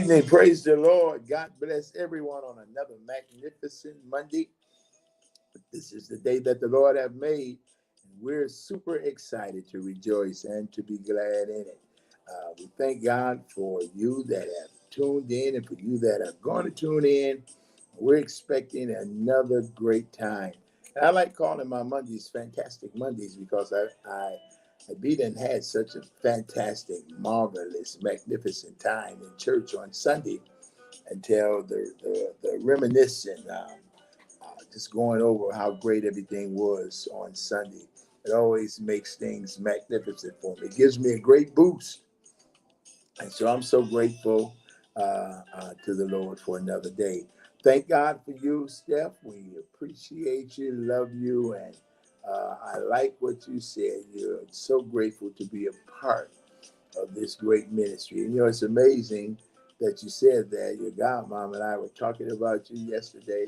evening. Praise the Lord. God bless everyone on another magnificent Monday. This is the day that the Lord have made. And we're super excited to rejoice and to be glad in it. We thank God for you that have tuned in and for you that are going to tune in. We're expecting another great time. And I like calling my Mondays Fantastic Mondays because I done had such a fantastic, marvelous, magnificent time in church on Sunday until the reminiscing, just going over how great everything was on Sunday. It always makes things magnificent for me. It gives me a great boost. And so I'm so grateful to the Lord for another day. Thank God for you, Steph. We appreciate you, love you, and I like what you said. You're so grateful to be a part of this great ministry. And it's amazing that you said that. Your godmom and I were talking about you yesterday.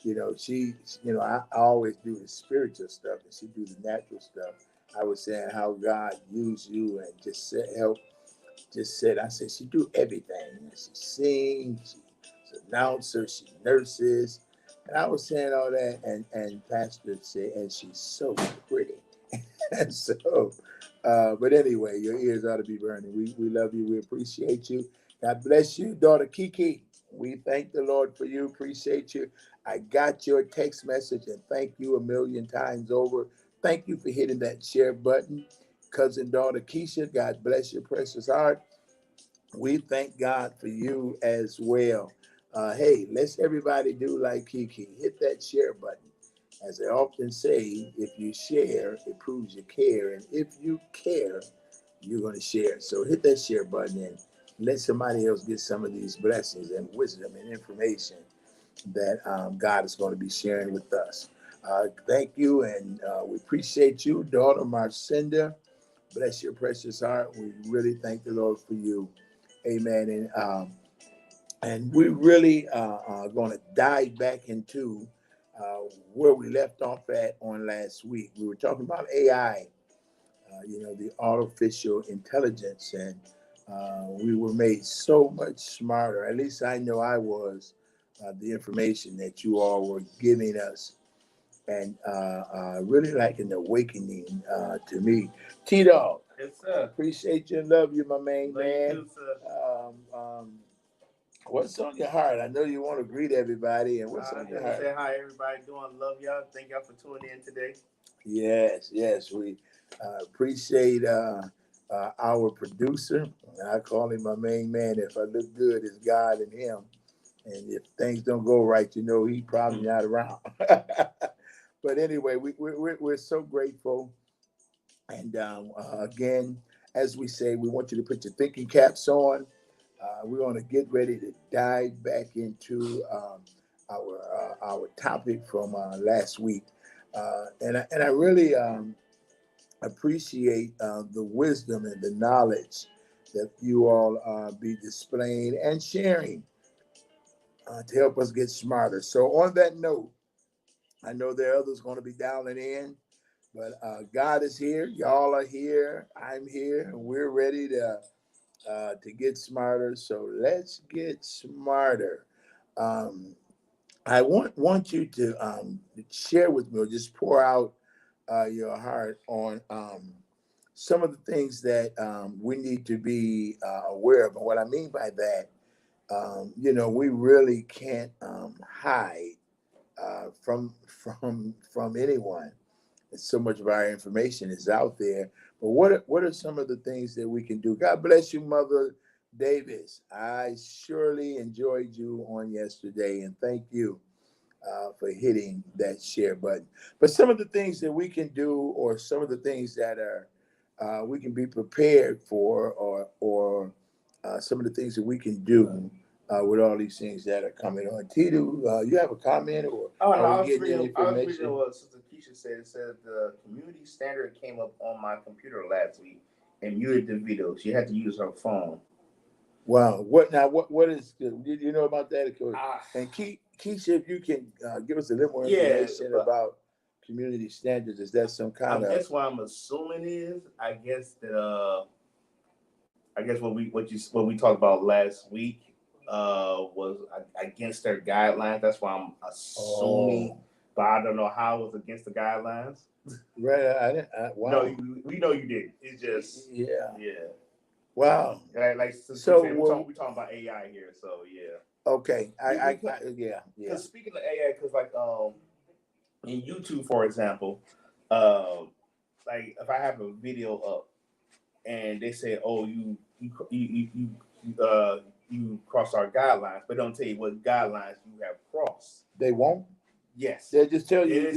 I always do the spiritual stuff and she do the natural stuff. I was saying how God used you and just help. I said, she do everything. She sings, she's an announcer, she nurses. And I was saying all that, and Pastor said, and she's so pretty. And so, but anyway, your ears ought to be burning. We love you. We appreciate you. God bless you, daughter Kiki. We thank the Lord for you. Appreciate you. I got your text message and thank you a million times over. Thank you for hitting that share button. Cousin daughter Keisha, God bless your precious heart. We thank God for you as well. Hey, let's everybody do like Kiki. Hit that share button. As I often say, if you share, it proves you care. And if you care, you're going to share. So hit that share button and let somebody else get some of these blessings and wisdom and information that God is going to be sharing with us. Thank you, and we appreciate you, daughter Marcinda. Bless your precious heart. We really thank the Lord for you. Amen. And we really are going to dive back into where we left off at on last week. We were talking about AI, the artificial intelligence, and we were made so much smarter. At least I know I was. The information that you all were giving us, and really like an awakening to me. T-Dog. Yes, sir. Appreciate you and love you, my main Love man. you too, sir. What's on your heart? I know you want to greet everybody, and what's on your heart? Say hi, everybody. Doing love y'all. Thank y'all for tuning in today. Yes, we appreciate our producer. I call him my main man. If I look good, it's God and him. And if things don't go right, he probably not around. But anyway, we're so grateful. And again, as we say, we want you to put your thinking caps on. We're going to get ready to dive back into our topic from last week. And I really appreciate the wisdom and the knowledge that you all be displaying and sharing to help us get smarter. So on that note, I know there are others going to be dialing in, but God is here. Y'all are here. I'm here, and we're ready to get smarter. So let's get smarter. Um, I want you to share with me or just pour out your heart on some of the things that we need to be aware of. And what I mean by that, we really can't hide from anyone. So much of our information is out there. But what are some of the things that we can do? God bless you, Mother Davis. I surely enjoyed you on yesterday, and thank you for hitting that share button. But some of the things that we can do, or some of the things that are we can be prepared for, or some of the things that we can do with all these things that are coming on. Titu, you have a comment, or are we getting any information? I was reading what Sister Keisha said. It said the community standard came up on my computer last week and muted the video. She had to use her phone. Wow. What is, did you know about that? And Keisha, if you can give us a little more information about community standards, is that some kind of? That's what I'm assuming is. I guess that what we talked about last week was against their guidelines. That's why I'm assuming, but I don't know how it was against the guidelines. Right. I didn't. Wow. No, we know you did. It's just yeah. Wow. Like so we're talking about AI here, so yeah. Okay. Yeah. Because speaking of AI, because like in YouTube, for example, like if I have a video up and they say, "Oh, you crossed our guidelines," but don't tell you what guidelines you have crossed. They won't. Yes. They just tell you.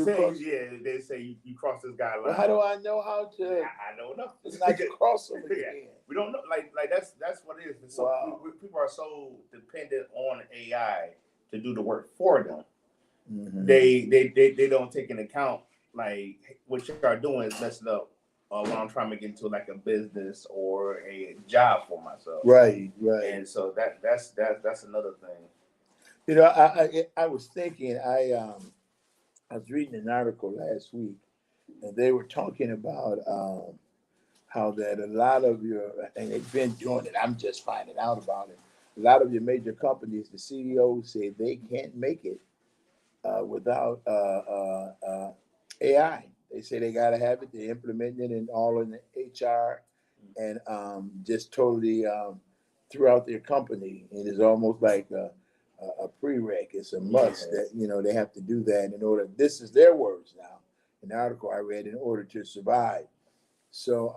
They say you crossed this guideline. Well, how do I know how to? I don't know. It's not to cross them again. Yeah. We don't know. Like that's what it is. So people are so dependent on AI to do the work for them. Mm-hmm. They don't take into account like what you are doing is messing up when I'm trying to get into like a business or a job for myself. Right. And so that's another thing. You know, I was thinking I was reading an article last week, and they were talking about how that a lot of your, and they've been doing it, I'm just finding out about it. A lot of your major companies, the CEOs say they can't make it without AI. They say they got to have it. They're implementing it in all in the HR and just totally throughout their company. And it's almost like a prereq. It's a must that, you know, they have to do that in order. This is their words now. An article I read, in order to survive. So,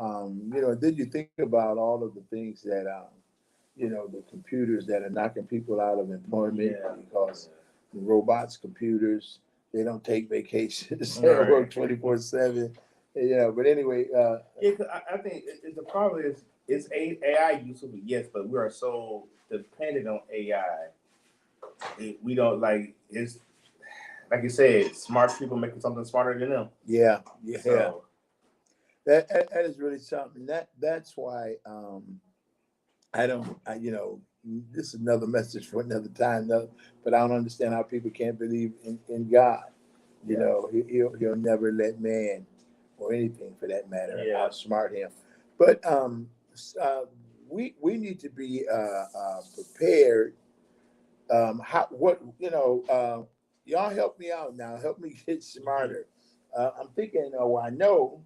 you know, did you think about all of the things that, you know, the computers that are knocking people out of employment because the robots, computers, they don't take vacations. They work 24/7. You know, but anyway. I think the problem is AI useful, yes, but we are so dependent on AI. We don't like it's like you said, smart people making something smarter than them. Yeah. So, that is really something. That's why you know, this is another message for another time, but I don't understand how people can't believe in God. You know, he'll never let man or anything for that matter outsmart him. But we need to be prepared. Y'all help me out now. Help me get smarter. I'm thinking, I know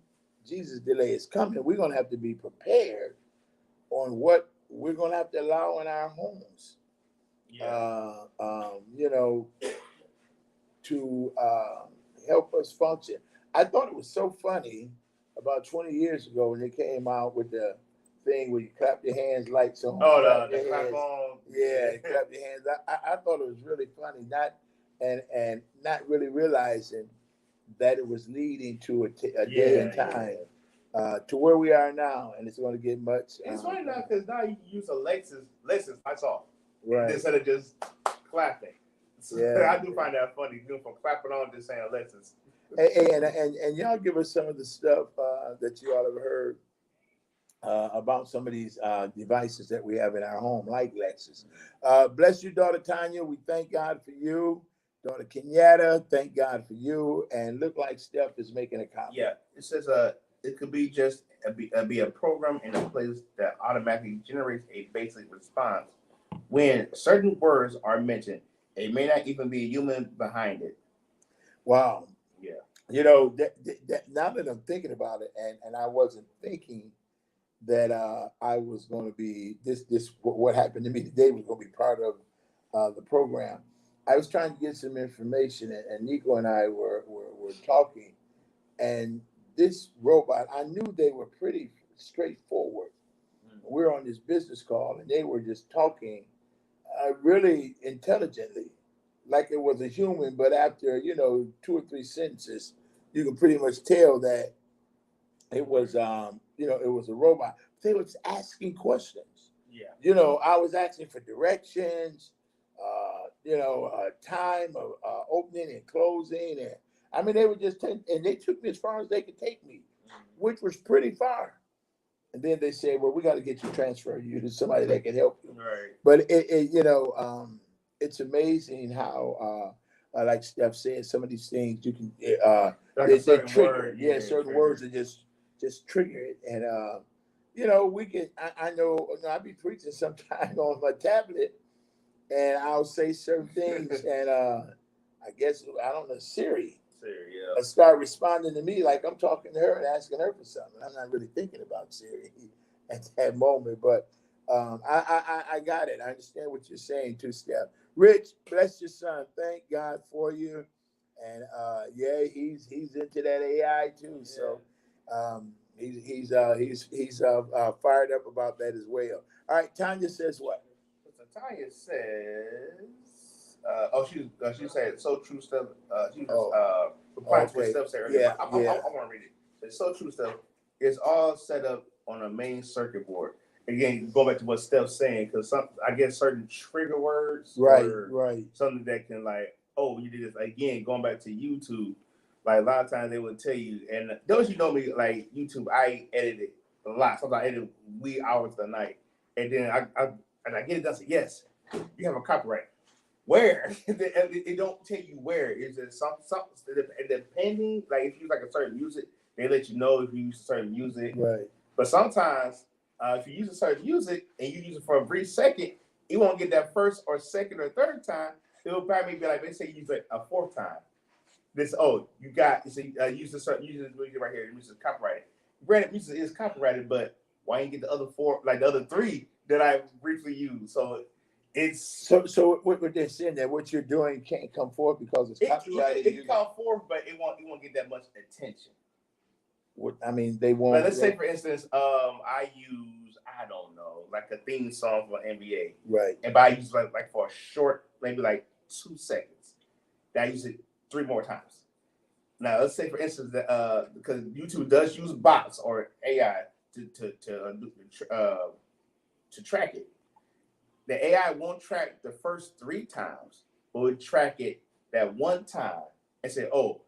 Jesus' delay is coming. We're going to have to be prepared on what we're going to have to allow in our homes. You know, to help us function. I thought it was so funny about 20 years ago when they came out with the thing where you clap your hands, lights on. The clap on. Yeah, clap your hands. I thought it was really funny, and not really realizing that it was leading to a day and time to where we are now, and it's going to get much. It's funny now because now you use Alexa's lights off, right? Instead of just clapping. So I do find that funny. You know, from clapping on just saying Alexa's. And y'all give us some of the stuff that you all have heard about some of these devices that we have in our home, like Lexus. Bless you, daughter Tanya. We thank God for you. Daughter Kenyatta, thank God for you. And look like Steph is making a comment. Yeah, it says it could be just be a program in a place that automatically generates a basic response when certain words are mentioned. It may not even be a human behind it. Wow. Yeah. You know, that now that I'm thinking about it, and I wasn't thinking that I was going to be this what happened to me today was going to be part of the program. I was trying to get some information, and Nico and I were talking, and this robot, I knew they were pretty straightforward. We're on this business call, and they were just talking really intelligently, like it was a human, but after, 2 or 3 sentences, you can pretty much tell that it was, it was a robot. They was asking questions. Yeah. I was asking for directions, time of opening and closing. And I mean, they were just, and they took me as far as they could take me, which was pretty far. And then they said, well, we got to get you transferred you to somebody that can help you. Right. But it's amazing how, like Steph said, some of these things you can, they trigger. Certain words are just trigger it. And, we can, I know I'll be preaching sometime on my tablet, and I'll say certain things, and I guess I don't know Siri. Yeah. Start responding to me like I'm talking to her and asking her for something. I'm not really thinking about Siri at that moment, but I got it. I understand what you're saying. Two step. Rich, bless your son. Thank God for you. And yeah, he's into that AI too. Yeah. So he's fired up about that as well. All right, Tanya says what? So Tanya says, she said so true stuff. She was replying to what Steph said earlier. Yeah, I want to read it. It's so true stuff. It's all set up on a main circuit board. Again, go back to what Steph's saying, because I guess certain trigger words, right, something that can like, oh, you did this again. Going back to YouTube, like a lot of times they would tell you, and those you know me, like YouTube, I edit it a lot. Sometimes I edit wee hours of the night, and then I get it done. Say, yes, you have a copyright. Where it don't tell you where. Is it some depending? Like if you use like a certain music, they let you know if you use a certain music. right. But sometimes if you use a certain music and you use it for a brief second, you won't get that first or second or third time. It'll probably be like, they say you use it a fourth time. You got use this music right here. The music is copyrighted. Granted, music is copyrighted, but why didn't you get the other four, like the other three that I briefly used? So it's so what they're saying that what you're doing can't come forth because it's copyrighted. It can come forth, but it won't get that much attention. What I mean, they won't. Like, let's say, for instance, I use, I don't know, like a theme song for NBA, right? And I use like for a short, maybe like 2 seconds. That I use it 3 more times. Now, let's say, for instance, that because YouTube does use bots or AI to track it. The AI won't track the first 3 times, but would track it that one time and say, "Oh,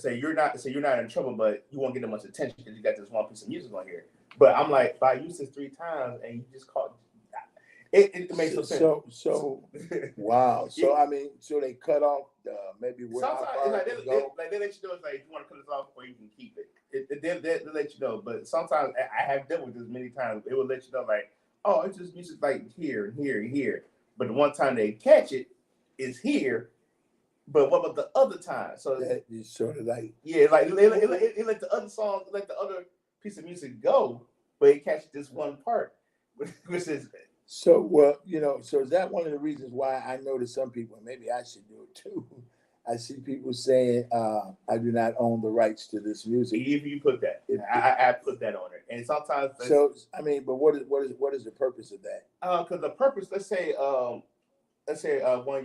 you're not in trouble, but you won't get that much attention because you got this one piece of music on here." But I'm like, if I use this 3 times and you just caught it makes no sense. So wow. So I mean, so they cut off maybe where sometimes it's like they let you know, it's like, if you want to cut this off or you can keep it. They let you know, but sometimes I have dealt with this many times. It will let you know, like, oh, it's just music like here and here and here. But the one time they catch it is here. But what about the other time? So that is sort of like, yeah, like it let the other song, let the other piece of music go, but it catches this one part, which is. So well, so is that one of the reasons why I notice some people, maybe I should do it too. I see people saying, I do not own the rights to this music. If you put that, I put that on it, and sometimes. So I mean, but what is the purpose of that? Because the purpose, let's say one of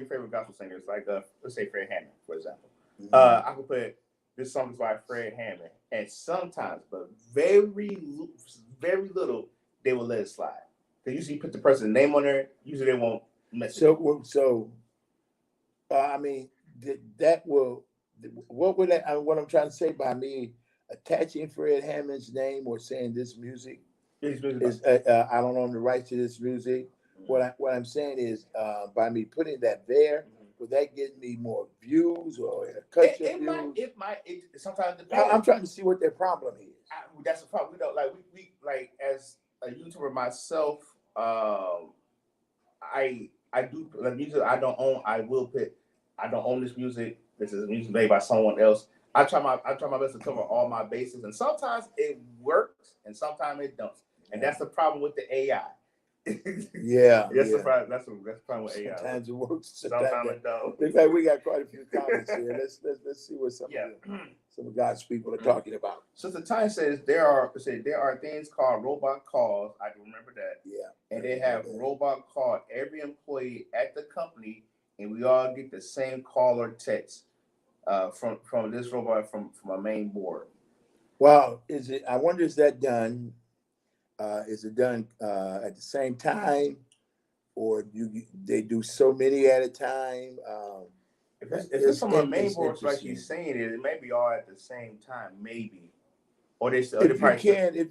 your favorite gospel singers, like let's say Fred Hammond, for example. Mm-hmm. I could put this song is by Fred Hammond, and sometimes, but very little, they will let it slide. They usually put the person's name on there. Usually they won't mess it. So I mean, that will. What would that? What I'm trying to say by me attaching Fred Hammond's name or saying this music is I don't own the rights to this music. Mm-hmm. What I'm saying is by me putting that there, would that get me more views or cut your views? It might. It sometimes depends. I'm trying to see what their problem is. That's the problem. We don't like we like as a YouTuber myself. I do the music I don't own. I don't own this music. This is music made by someone else. I try my best to cover all my bases, and sometimes it works, and sometimes it don't. And that's the problem with the AI. Yeah, that's the problem. That's the problem with AI. Sometimes it works. Sometimes it don't. In fact, we got quite a few comments here. Let's see what some of God's people are talking about. Sister Tanya says there are things called robot calls. I can remember that. Yeah. And they have robot call every employee at the company, and we all get the same call or text from this robot from a main board. Wow, I wonder is that done? Is it done at the same time, or they do so many at a time? If it's from a main board, like you're saying, it may be all at the same time, maybe. Or they still. If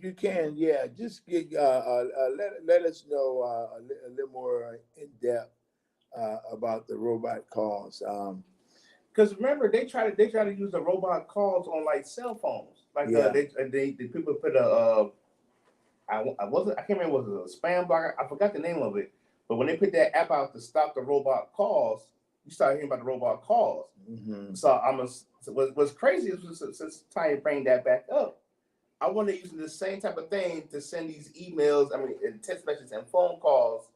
you can, yeah, just get let us know a little more in depth about the robot calls. Because remember, they try to use the robot calls on like cell phones. Like the people put a I can't remember, was it a spam blocker? I forgot the name of it, But when they put that app out to stop the robot calls, you start hearing about the robot calls. Mm-hmm. So what's crazy is since Tanya bring that back up, I want to use the same type of thing to send these emails, and text messages and phone calls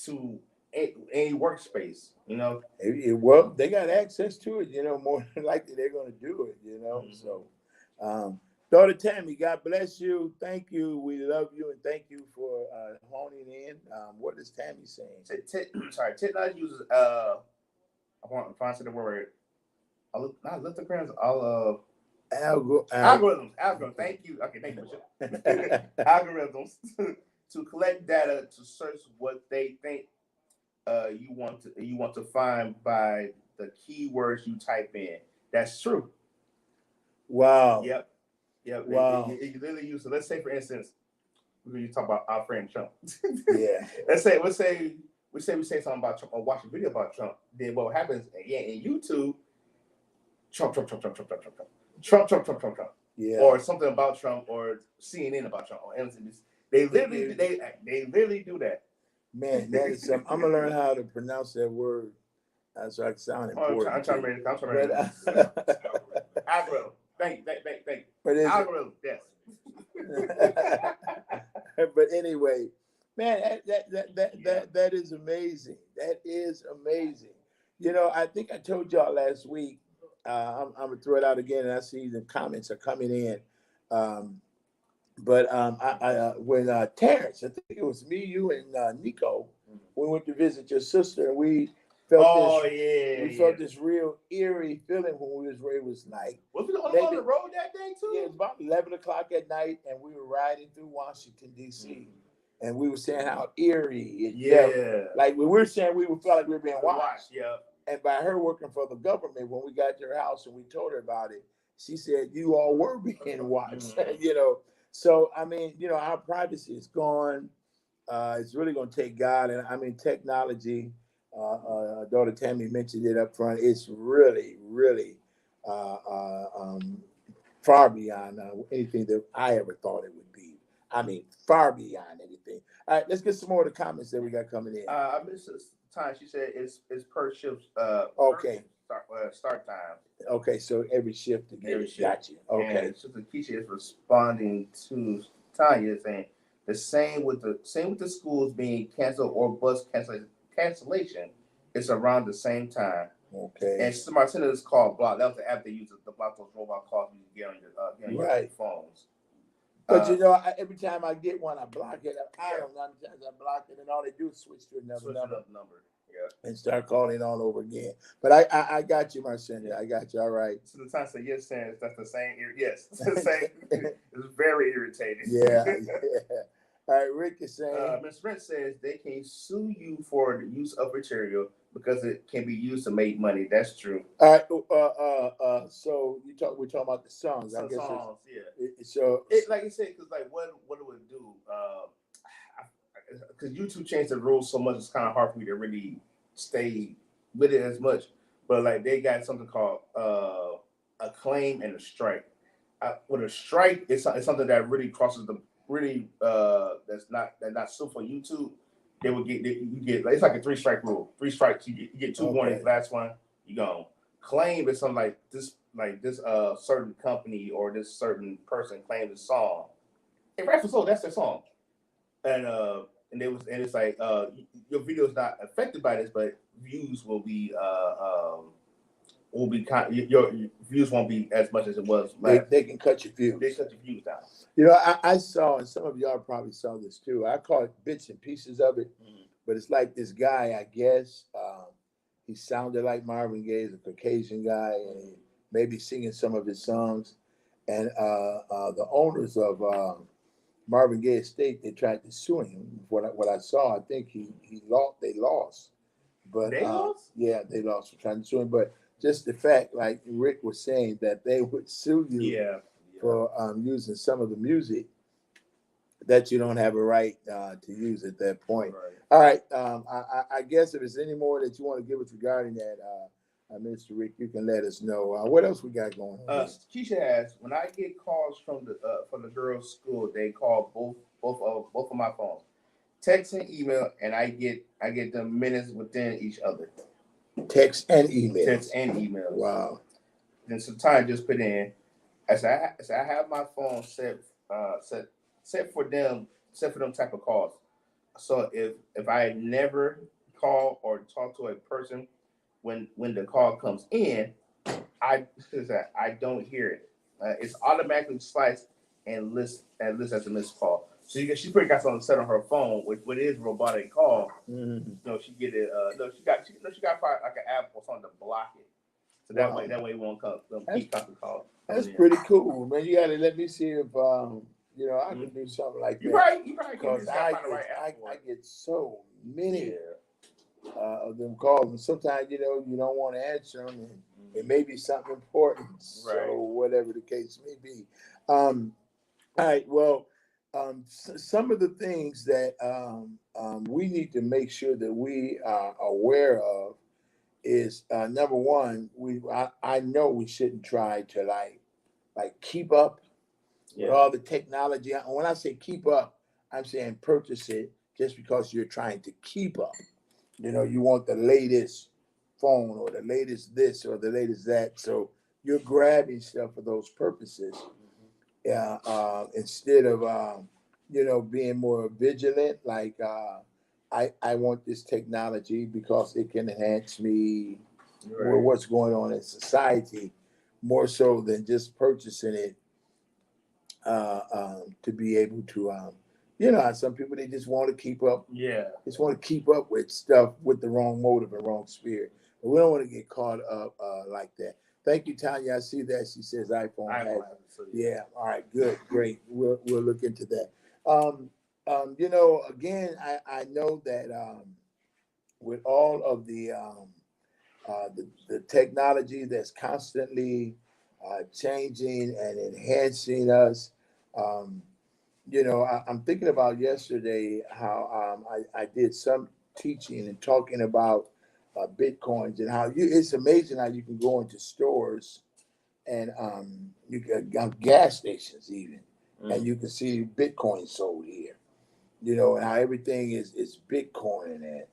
to any workspace, Well, they got access to it, more than likely they're going to do it, Mm-hmm. So, daughter Tammy, God bless you. Thank you. We love you, and thank you for honing in. What is Tammy saying? Technology uses, I'm trying to say the word, algorithms. Thank you. Okay, thank you. Algorithms to collect data to search what they think you want to find by the keywords you type in. That's true. Wow. Yep. Wow. You literally use it. Let's say, for instance, you talk about our friend Trump. Yeah. Let's say we say something about Trump or watch a video about Trump. Then what happens in YouTube? Trump. Yeah. Or something about Trump, or CNN about Trump, or MSNBC. They literally do that. Man, that is something. I'm gonna learn how to pronounce that word so I can sound important. I'm trying to read. Algorithm. Thank you. Algorithm. Yes. But anyway, man, that is amazing. That is amazing. I think I told y'all last week. I'm gonna throw it out again, and I see the comments are coming in. But when Terrence, I think it was me, you, and Nico, we went to visit your sister, and we felt felt this real eerie feeling when it was like. Was we on the road that day too? Yeah, it was about 11 o'clock at night, and we were riding through Washington D.C. And we were saying how eerie like we were saying, we felt like we were being watched. Yeah. And by her working for the government, when we got to her house and we told her about it, she said, "You all were being watched." So, our privacy is gone. It's really going to take God. And technology, daughter Tammy mentioned it up front. It's really, really far beyond anything that I ever thought it would be. Far beyond anything. All right, let's get some more of the comments that we got coming in. I missed this time. She said it's per shift. Okay. Start time. Okay, so every shift again. Every shift. Got you. Okay. And Sister Keisha is responding to Tanya saying the same with the schools being canceled or bus cancellation. It's around the same time. Okay. And Sister Martina is called Block. That was the app they use to block those robot calls you get on your phones. But every time I get one, I block it. I don't understand. I block it, and all they do is switch to another number. Yeah. And start calling all over again. But I got you, Marcinda. I got you. All right. So the time say yes, saying that's the same. Yes, it's the same. It's very irritating. Yeah. All right. Rick is saying. Ms. Brent says they can sue you for the use of material because it can be used to make money. That's true. All right. So we're talking about the songs. I guess songs. Yeah. So like you said, because what do it do? Because YouTube changed the rules so much, it's kind of hard for me to really stay with it as much. But like they got something called a claim and a strike. With a strike, it's something that really crosses the that's not suitable for YouTube. They would get it's like a 3-strike rule. 3 strikes, you get 2 warnings. Last one, you go. Claim is something like this certain company or this certain person claimed the song. And rightfully so, that's their song. And it's like your video is not affected by this, but views will be your views won't be as much as it was. They can cut your views. They cut your views down. I saw, and some of y'all probably saw this too. I caught bits and pieces of it, but it's like this guy. I guess he sounded like Marvin Gaye, a Caucasian guy, and he maybe singing some of his songs. And the owners of Marvin Gaye estate, they tried to sue him. What I saw, I think they lost. But they lost? Yeah, they lost for trying to sue him. But just the fact, like Rick was saying, that they would sue you for using some of the music that you don't have a right to use at that point. Right. All right. I guess if there's any more that you want to give us regarding that, Mr. Rick, you can let us know. What else we got going on? Keisha asks, when I get calls from the girls' school, they call both of my phones. text and email, and I get them minutes within each other. Text and emails. Text and emails. Wow. Then sometimes just put in. I have my phone set for them type of calls. So if I never call or talk to a person when the call comes in, I don't hear it. It's automatically sliced and list as a missed call. So she pretty got something set on her phone, which is robotic call. Mm-hmm. She get it. She got probably like an app or something to block it. So that way it won't come. Keep coming calls. That's pretty cool, man. You gotta let me see if I can do something like that. You probably can. Because I get so many of them calls, and sometimes you don't want to answer them, and it may be something important. Right. So whatever the case may be. All right. Well, some of the things that we need to make sure that we are aware of is number one. I know we shouldn't try to like keep up with all the technology. And when I say keep up, I'm saying purchase it just because you're trying to keep up. You want the latest phone or the latest this or the latest that. So you're grabbing stuff for those purposes. Instead of being more vigilant, like I want this technology because it can enhance me or what's going on in society, more so than just purchasing it to be able to some people, they just want to keep up. Yeah. Just want to keep up with stuff with the wrong motive and wrong spirit. But we don't want to get caught up like that. Thank you, Tanya. I see that. She says iPhone has. Yeah. All right. Good. Great. We'll look into that. Again, I know that with all of the technology that's constantly changing and enhancing us, I'm thinking about yesterday how I did some teaching and talking about Bitcoins and how it's amazing how you can go into stores and you can gas stations even, and you can see Bitcoin sold here, and how everything is Bitcoin and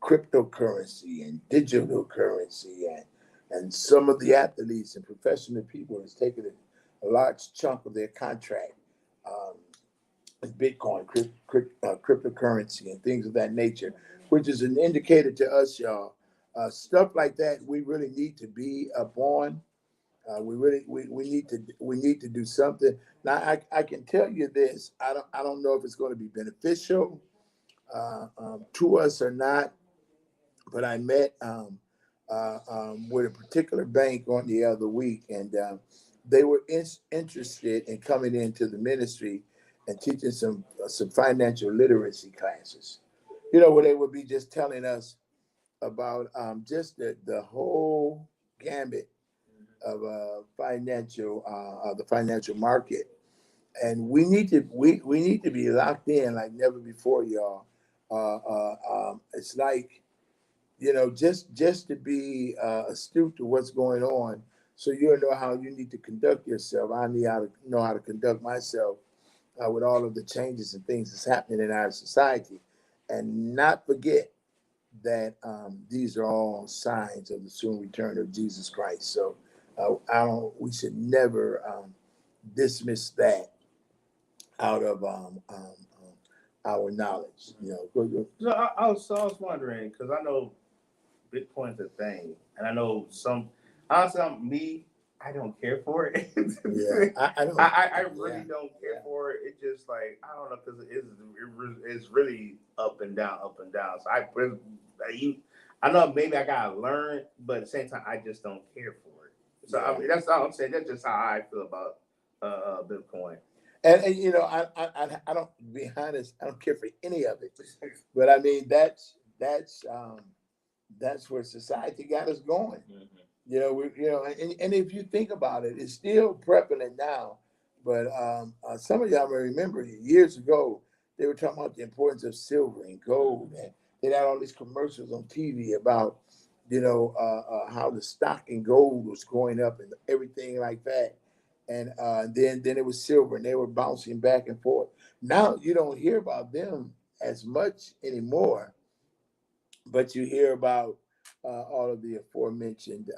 cryptocurrency and digital currency, and some of the athletes and professional people has taken a large chunk of their contract. Bitcoin, cryptocurrency, and things of that nature, which is an indicator to us, y'all. Stuff like that, we really need to be up on. We need to do something. Now, I can tell you this. I don't know if it's going to be beneficial to us or not. But I met with a particular bank on the other week, and they were interested in coming into the ministry and teaching some financial literacy classes. Where they would be just telling us about just the whole gambit of the financial market, and we need to be locked in like never before, y'all. It's like just to be astute to what's going on, so you'll know how you need to conduct yourself. I need to know how to conduct myself with all of the changes and things that's happening in our society, and not forget that these are all signs of the soon return of Jesus Christ. So we should never dismiss that out of our knowledge. So I was wondering, because I know Bitcoin's a thing, and I know honestly, I don't care for it. Yeah, I really don't care for it. It's just like, I don't know, because it's really up and down. So I know maybe I gotta learn, but at the same time, I just don't care for it. So I mean, that's all I'm saying. That's just how I feel about Bitcoin. And I don't, to be honest, I don't care for any of it. But I mean, that's where society got us going. Mm-hmm. And if you think about it, it's still prevalent now. But some of y'all may remember years ago, they were talking about the importance of silver and gold, and they had all these commercials on TV about, how the stock in gold was going up and everything like that. And then it was silver, and they were bouncing back and forth. Now you don't hear about them as much anymore, but you hear about all of the aforementioned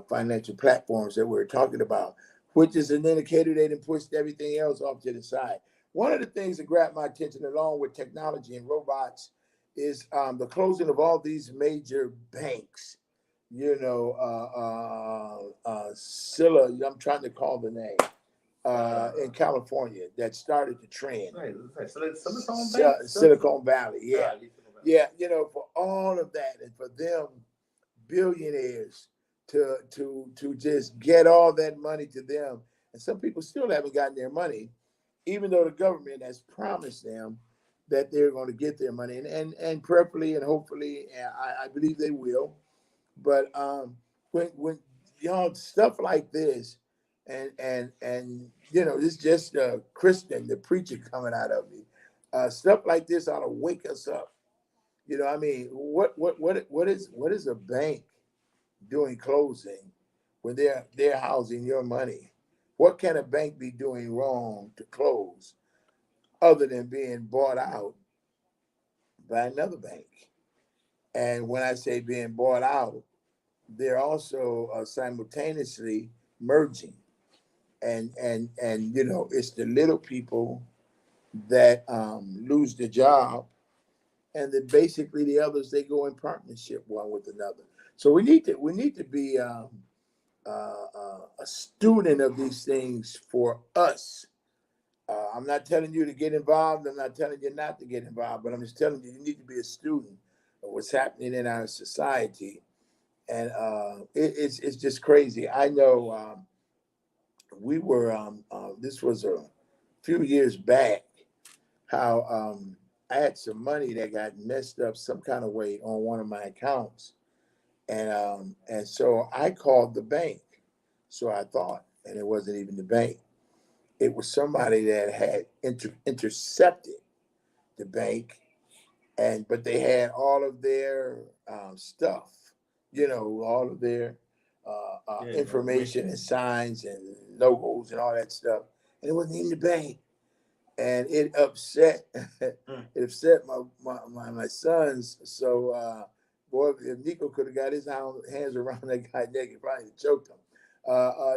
financial platforms that we're talking about, which is an indicator they done pushed everything else off to the side. One of the things that grabbed my attention, along with technology and robots, is the closing of all these major banks. You know, Scylla, I'm trying to call the name, in California that started the trend. Right, Silicon Valley, yeah. Yeah, you know, for all of that and for them billionaires to just get all that money to them. And some people still haven't gotten their money, even though the government has promised them that they're going to get their money. And prayerfully and hopefully, I believe they will. But when y'all stuff like this, and you know, this is just Christian, the preacher coming out of me. Stuff like this ought to wake us up. You know, I mean, what is a bank doing closing when they're housing your money? What can a bank be doing wrong to close other than being bought out by another bank? And when I say being bought out, they're also simultaneously merging, and you know, it's the little people that lose their job, and then basically the others, they go in partnership one with another. So we need to be a student of these things for us. I'm not telling you to get involved. I'm not telling you not to get involved, but I'm just telling you need to be a student of what's happening in our society. And it's just crazy. I know we were this was a few years back, how I had some money that got messed up some kind of way on one of my accounts, and so I called the bank. So I thought, and it wasn't even the bank. It was somebody that had intercepted the bank, and but they had all of their stuff, you know, all of their information and signs and logos and all that stuff, and it wasn't in the bank, and it upset it upset my sons. So boy, if Nico could have got his hands around that guy neck, he probably choked him.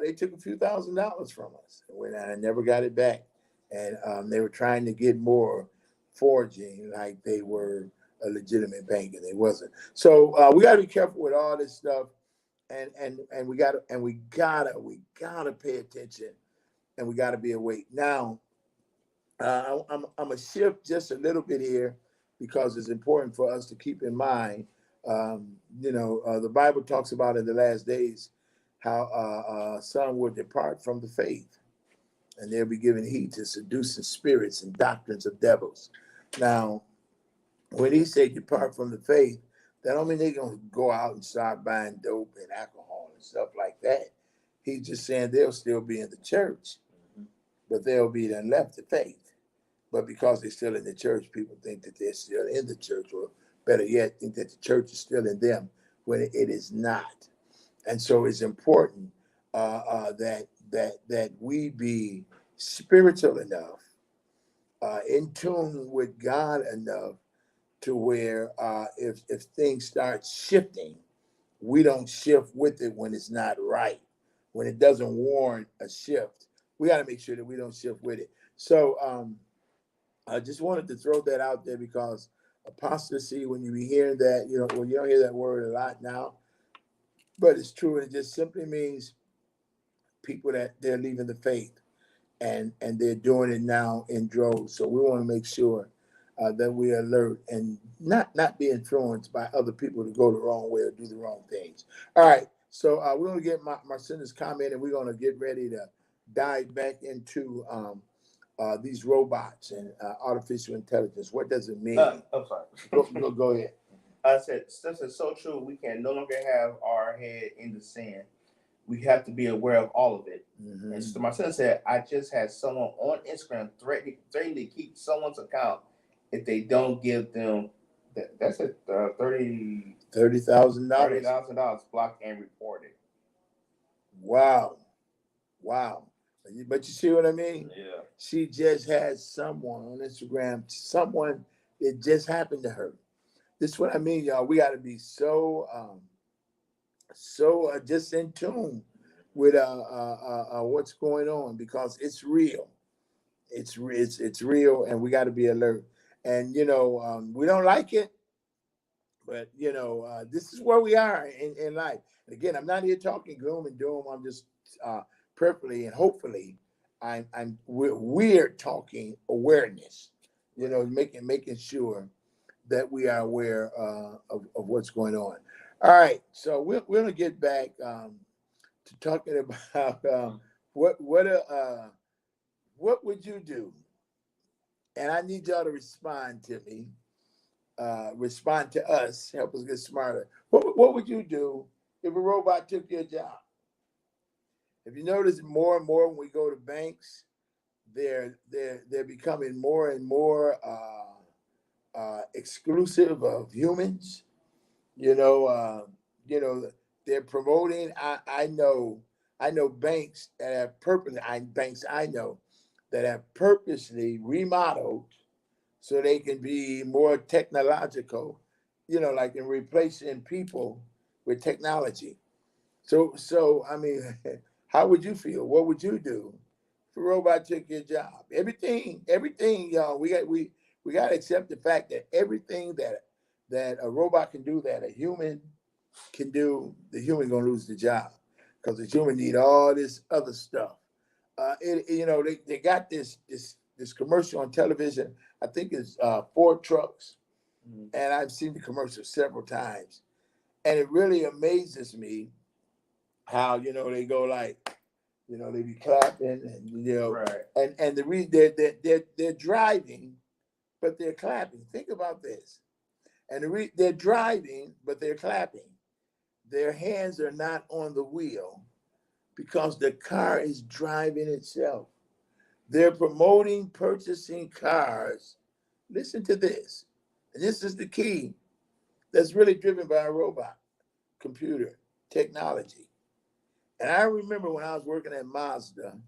They took a few $1,000s from us, and I never got it back. And they were trying to get more forging, like they were a legitimate bank, and they wasn't. So we got to be careful with all this stuff, and we gotta pay attention, and we gotta be awake. Now, I'm gonna shift just a little bit here because it's important for us to keep in mind. The Bible talks about in the last days how some will depart from the faith, and they'll be giving heed to seducing spirits and doctrines of devils. Now, when he say depart from the faith, that don't mean they're gonna go out and start buying dope and alcohol and stuff like that. He's just saying they'll still be in the church, but they'll be done left the faith. But because they're still in the church, people think that they're still in the church, or better yet, think that the church is still in them when it is not. And so it's important that we be spiritual enough, in tune with God enough, to where if things start shifting, we don't shift with it when it's not right, when it doesn't warrant a shift. We got to make sure that we don't shift with it. So I just wanted to throw that out there because apostasy, when you be hearing that, you don't hear that word a lot now, but it's true. And it just simply means people that they're leaving the faith, and they're doing it now in droves. So we want to make sure that we are alert and not be influenced by other people to go the wrong way or do the wrong things. All right. So we're going to get Marcinda's comment, and we're going to get ready to dive back into these robots and artificial intelligence. What does it mean? I'm sorry. Go ahead. I said, this is so true. We can no longer have our head in the sand. We have to be aware of all of it. Mm-hmm. And Sister Marcella said, I just had someone on Instagram threatening to keep someone's account if they don't give them that's it, $30,000 blocked and reported. Wow. But you see what I mean? Yeah. She just had someone on Instagram, someone it just happened to her. This is what I mean, y'all. We got to be so just in tune with what's going on because it's real. It's real, and we got to be alert. And we don't like it, but this is where we are in life. And again, I'm not here talking gloom and doom. I'm just perfectly and hopefully, we're talking awareness. Making sure that we are aware of what's going on. All right, so we're gonna get back to talking about what would you do? And I need y'all to respond to me, respond to us, help us get smarter. What would you do if a robot took your job? If you notice more and more when we go to banks, they're becoming more and more exclusive of humans. You know, they're promoting. I know banks that have banks I know that have purposely remodeled so they can be more technological. Like in replacing people with technology. So I mean, how would you feel? What would you do if a robot took your job? Everything, y'all. We got to accept the fact that everything that a robot can do that a human can do, the human gonna lose the job because the human need all this other stuff. They got this commercial on television. I think it's Ford trucks, and I've seen the commercial several times, and it really amazes me how they go like they be clapping and Right. and the they're driving but they're clapping. Think about this. And they're driving but they're clapping. Their hands are not on the wheel because the car is driving itself. They're promoting purchasing cars. Listen to this. And this is the key that's really driven by a robot, computer, technology. And I remember when I was working at Mazda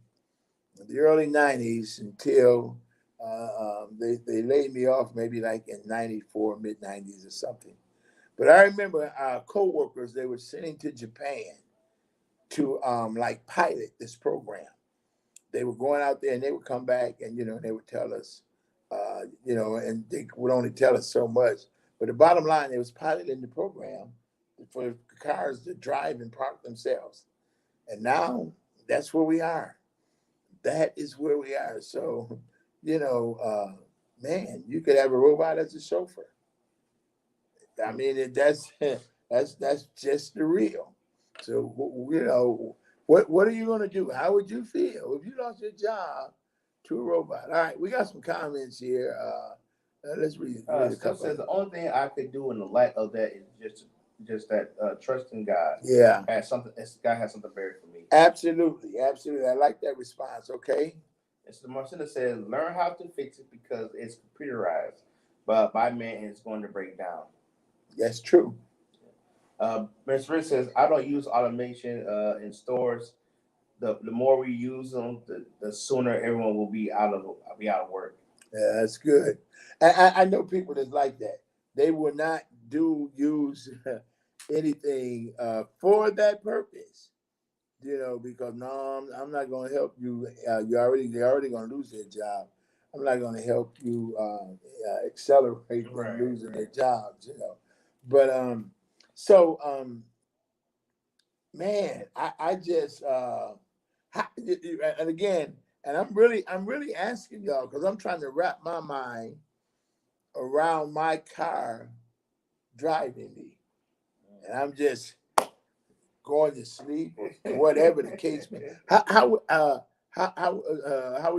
in the early 90s until they laid me off maybe like in 94, mid 90s or something. But I remember our coworkers, they were sending to Japan to like pilot this program. They were going out there and they would come back and, they would tell us, and they would only tell us so much. But the bottom line, they was piloting the program for cars to drive and park themselves. And now that's where we are. That is where we are. So, man, you could have a robot as a chauffeur. I mean, that's just the real. So, what are you going to do? How would you feel if you lost your job to a robot? All right, we got some comments here. Let's read a Steph couple. says the only thing I could do in the light of that is just that trust in God. Yeah, God has something better for me. absolutely. I like that response. Okay. And so Marcella says, learn how to fix it because it's computerized, but by man it's going to break down. That's true. Ms. Rick says, I don't use automation in stores. The more we use them, the sooner everyone will be out of work. Yeah, that's good. I know people that's like that. They will not use anything for that purpose. Because no, I'm not going to help you. They're already going to lose their job. I'm not going to help you accelerate them losing their jobs. But man, I just and again, and I'm really asking y'all because I'm trying to wrap my mind around my car driving me, and I'm just going to sleep or whatever the case may. How would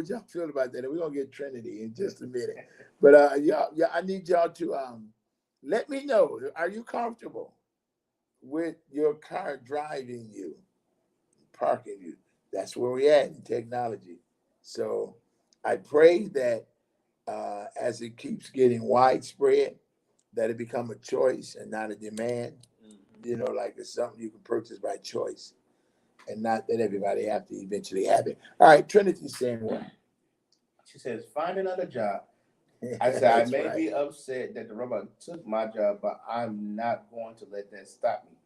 y'all feel about that? And we're gonna get Trinity in just a minute, but I need y'all to let me know. Are you comfortable with your car driving you, parking you? That's where we at in technology. So I pray that as it keeps getting widespread, that it become a choice and not a demand. Like it's something you can purchase by choice. and not that everybody have to eventually have it. All right, Trinity's saying what? She says, find another job. I said, I may right. be upset that the robot took my job, but I'm not going to let that stop me.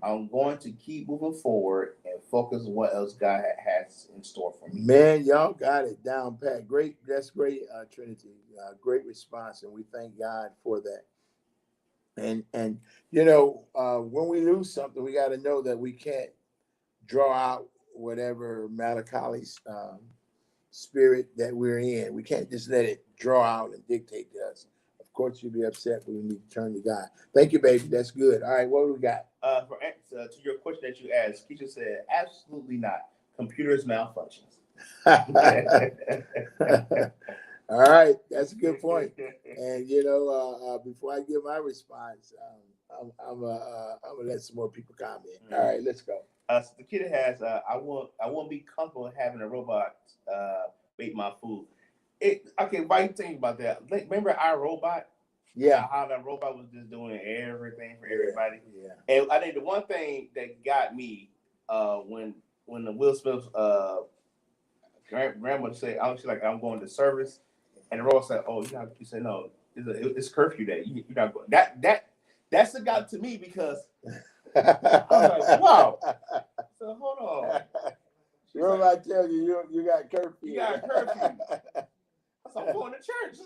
I'm going to keep moving forward and focus on what else God has in store for me. Man, y'all got it down pat. Great. That's great, Trinity. Great response, and we thank God for that. And when we lose something, we got to know that we can't draw out whatever Malachi's spirit that we're in. We can't just let it draw out and dictate to us. Of course, you'll be upset, but we need to turn to God. Thank you, baby. That's good. All right, what do we got? For answer to your question that you asked, Keisha said, absolutely not. Computers malfunctions. All right, that's a good point. And before I give my response, I'm gonna let some more people comment. All right, let's go. So the kid has, I won't be comfortable having a robot make my food. Okay, why you think about that? Remember our robot? Yeah. How that robot was just doing everything for everybody. Yeah. And I think the one thing that got me when the Will Smith grandmother said, "I was like, I'm going to service," and the robot said, "Oh, you said no, it's curfew day. You're not going." That's what got to me because I was like, wow. So hold on. Robot tells you got curfew. You got curfew. I'm going to church.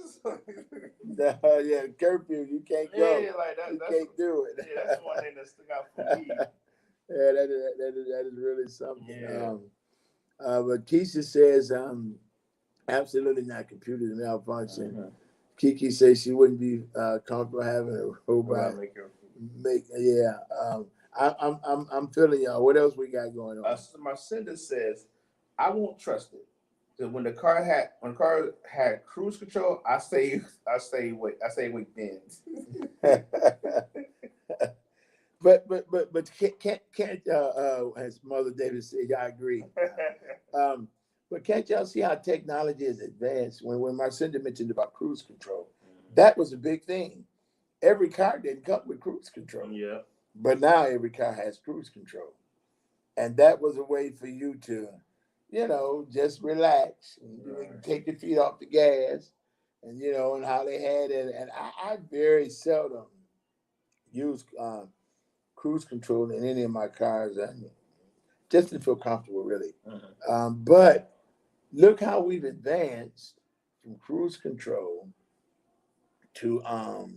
Yeah, curfew. You can't go. Yeah, like that. You can't do it. Yeah, that's one thing that stuck out for me. Yeah, that is really something. Yeah. But Keisha says, absolutely not computer malfunction. Uh-huh. Kiki says she wouldn't be comfortable having a robot make. Yeah. I'm feeling y'all. What else we got going on? Marcinda says, I won't trust it. When the car had cruise control, I stay with Benz. but can't as Mother Davis said, I agree. But can't y'all see how technology is advanced? When Marcinda mentioned about cruise control, that was a big thing. Every car didn't come with cruise control. Yeah. But now every car has cruise control. And that was a way for you to, just relax and take your feet off the gas and, and how they had it. And I very seldom use cruise control in any of my cars, just to feel comfortable, really. But look how we've advanced from cruise control to, all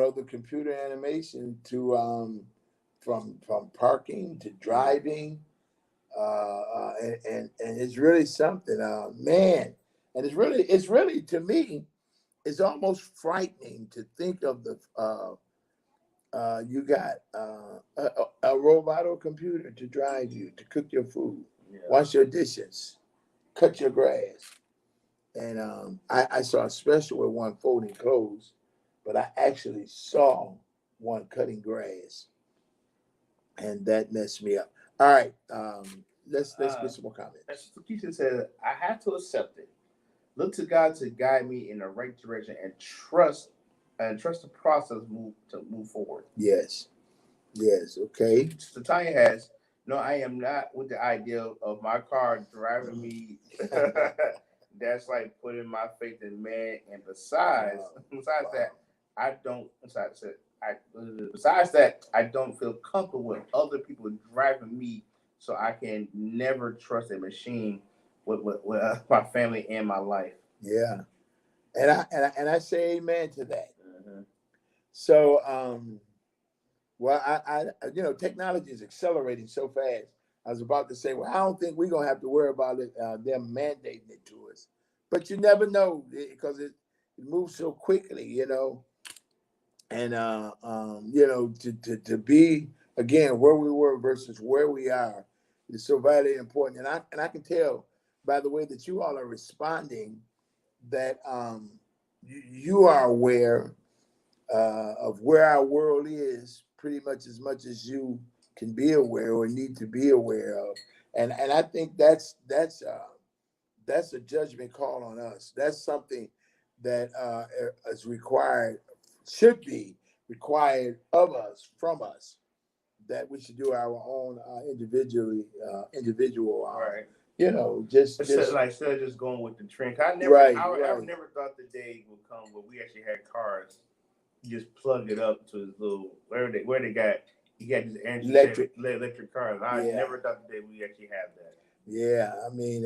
of the computer animation to from parking to driving. And it's really something, man. And it's really to me, it's almost frightening to think of the you got a robot or computer to drive you, to cook your food, wash your dishes, cut your grass. And I saw a special with one folding clothes, but I actually saw one cutting grass, and that messed me up. All right, let's get some more comments. Keisha said, I have to accept it. Look to God to guide me in the right direction and trust the process to move forward. Yes. Okay. So Tanya has, no, I am not with the idea of my car driving me. That's like putting my faith in man. And besides that, I don't feel comfortable with other people driving me, so I can never trust a machine with my family and my life. Yeah, and I say amen to that. Mm-hmm. So, technology is accelerating so fast. I was about to say, well, I don't think we're gonna have to worry about it, them mandating it to us. But you never know because it moves so quickly, And to be again where we were versus where we are is so vitally important. And I can tell by the way that you all are responding that you are aware of where our world is pretty much as you can be aware or need to be aware of. And I think that's a judgment call on us. That's something that is required, should be required of us, from us, that we should do our own individual, Right. just Instead of just going with the trend. I never thought the day would come where we actually had cars. You just plug it up to this little where they got these electric cars. I never thought the day we actually have that. Yeah, I mean,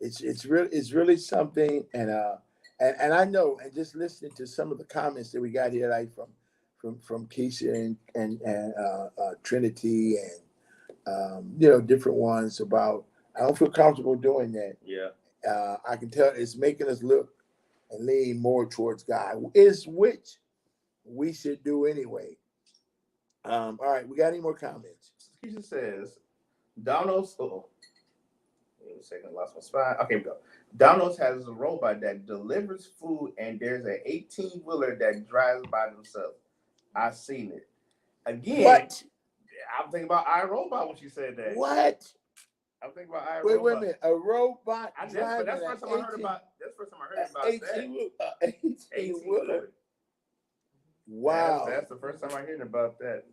it's really something, and I know, and just listening to some of the comments that we got here, like from Keisha and Trinity, and different ones about. I don't feel comfortable doing that. Yeah. I can tell it's making us look and lean more towards God, which we should do anyway. All right, we got any more comments? Keisha says, Domino's. Wait a second, I lost my spot. Okay, we go. Domino's has a robot that delivers food, and there's an 18-wheeler that drives by themselves. I've seen it. Again, what? I'm thinking about iRobot when she said that. What? I'm thinking about iRobot. Wait a minute. A robot driving that's the first time I heard about that. 18-wheeler. Wow. That's the first time I heard about that.